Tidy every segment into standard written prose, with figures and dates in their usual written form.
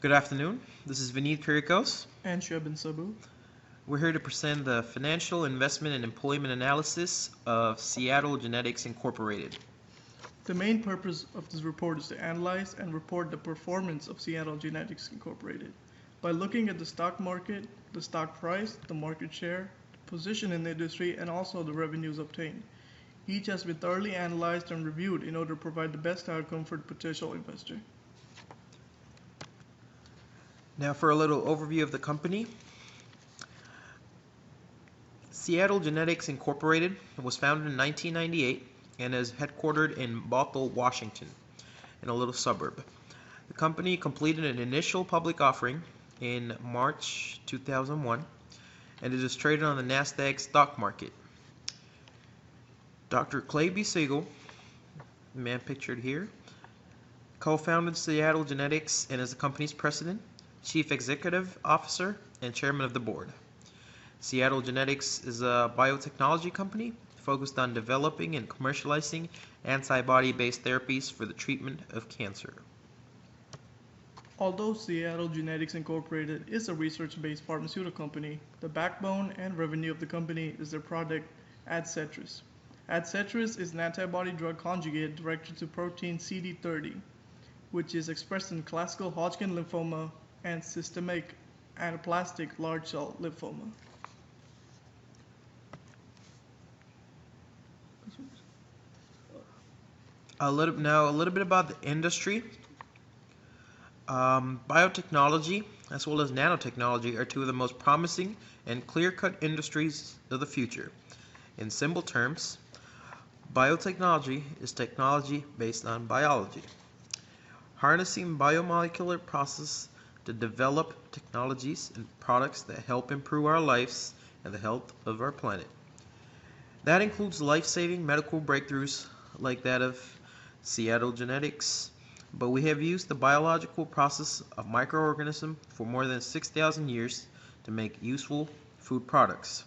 Good afternoon. This is Vineet Kirikos. And Shubin Sabu. We're here to present the financial investment and employment analysis of Seattle Genetics Incorporated. The main purpose of this report is to analyze and report the performance of Seattle Genetics Incorporated by looking at the stock market, the stock price, the market share, position in the industry, and also the revenues obtained. Each has been thoroughly analyzed and reviewed in order to provide the best outcome for the potential investor. Now for a little overview of the company. Seattle Genetics Incorporated was founded in 1998 and is headquartered in Bothell, Washington, in a little suburb. The company completed an initial public offering in March 2001 and it is traded on the NASDAQ stock market. Dr. Clay B. Siegel, the man pictured here, co-founded Seattle Genetics and is the company's president, chief executive officer, and chairman of the board. Seattle Genetics is a biotechnology company focused on developing and commercializing antibody-based therapies for the treatment of cancer. Although Seattle Genetics Incorporated is a research-based pharmaceutical company, the backbone and revenue of the company is their product Adcetris. Adcetris is an antibody drug conjugate directed to protein CD30, which is expressed in classical Hodgkin lymphoma and systemic anaplastic large cell lymphoma. A little bit about the industry. Biotechnology as well as nanotechnology are two of the most promising and clear-cut industries of the future. In simple terms, biotechnology is technology based on biology, harnessing biomolecular processes to develop technologies and products that help improve our lives and the health of our planet. That includes life-saving medical breakthroughs like that of Seattle Genetics, but we have used the biological process of microorganisms for more than 6,000 years to make useful food products.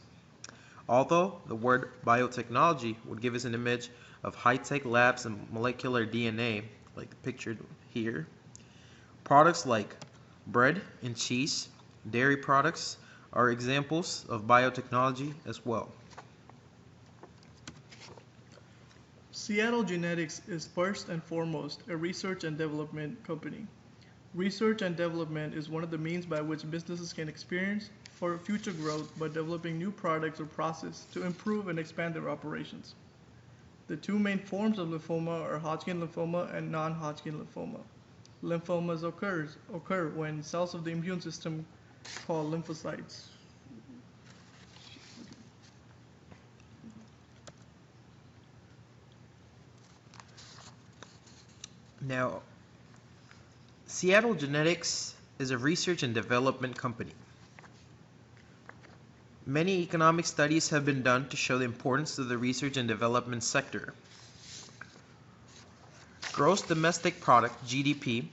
Although the word biotechnology would give us an image of high-tech labs and molecular DNA, like pictured here, products like bread and cheese, dairy products, are examples of biotechnology as well. Seattle Genetics is first and foremost a research and development company. Research and development is one of the means by which businesses can experience for future growth by developing new products or processes to improve and expand their operations. The two main forms of lymphoma are Hodgkin lymphoma and non-Hodgkin lymphoma. Lymphomas occur when cells of the immune system called lymphocytes. Now, Seattle Genetics is a research and development company. Many economic studies have been done to show the importance of the research and development sector. Gross domestic product, GDP,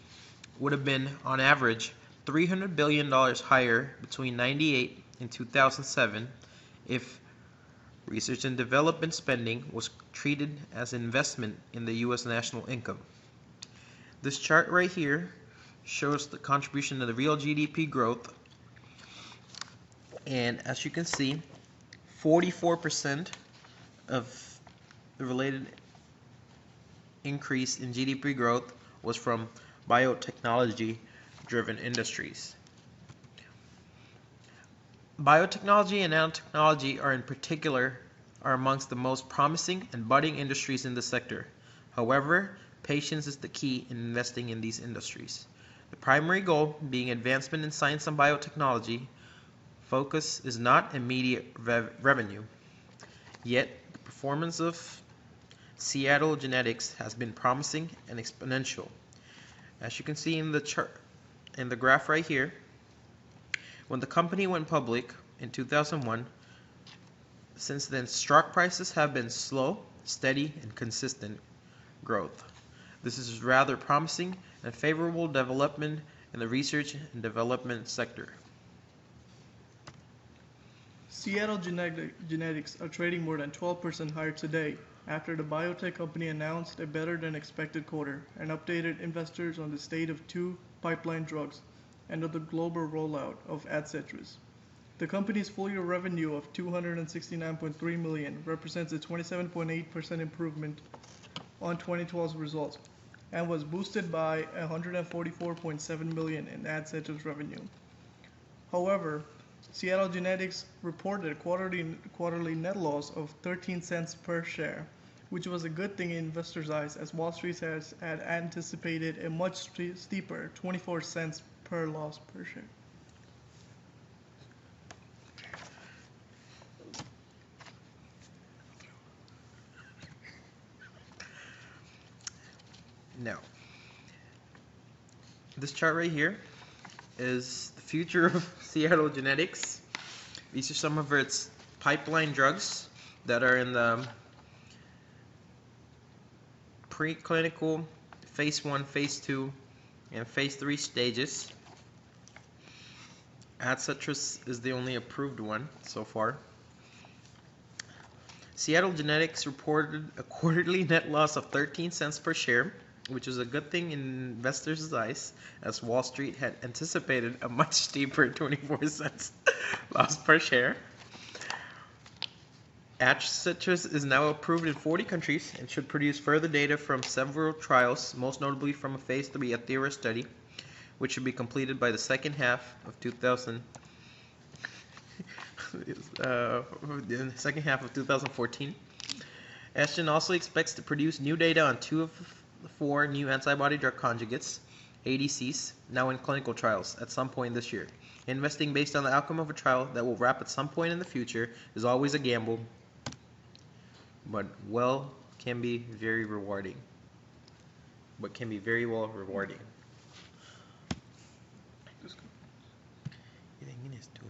would have been, on average, $300 billion higher between 1998 and 2007 if research and development spending was treated as an investment in the U.S. national income. This chart right here shows the contribution of the real GDP growth, and as you can see, 44% of the related increase in GDP growth was from biotechnology driven industries. Biotechnology and nanotechnology are amongst the most promising and budding industries in the sector. However, patience is the key in investing in these industries. The primary goal being advancement in science and biotechnology, focus is not immediate revenue. Yet, the performance of Seattle Genetics has been promising and exponential. As you can see in the chart, in the graph right here, when the company went public in 2001, since then stock prices have been slow, steady, and consistent growth. This is rather promising and favorable development in the research and development sector. Seattle Genetics are trading more than 12% higher today after the biotech company announced a better than expected quarter and updated investors on the state of two pipeline drugs, and of the global rollout of AdCetrus. The company's full-year revenue of $269.3 million represents a 27.8% improvement on 2012's results and was boosted by $144.7 million in AdCetrus revenue. However, Seattle Genetics reported a quarterly net loss of 13 cents per share, which was a good thing in investors' eyes as Wall Street had anticipated a much steeper 24 cents per loss per share. Now, this chart right here is the future of Seattle Genetics. These are some of its pipeline drugs that are in the preclinical, phase 1, phase 2, and phase 3 stages. AdCetrus is the only approved one so far. Seattle Genetics reported a quarterly net loss of 13 cents per share, which is a good thing in investors' eyes, as Wall Street had anticipated a much steeper 24 cents loss per share. AdCetrus is now approved in 40 countries and should produce further data from several trials, most notably from a phase 3 Athera study, which should be completed by the second half of 2014. Ashton also expects to produce new data on 2 of the 4 new antibody-drug conjugates, ADCs, now in clinical trials at some point this year. Investing based on the outcome of a trial that will wrap at some point in the future is always a gamble, but can be very rewarding. But can be very well rewarding. Ini tuh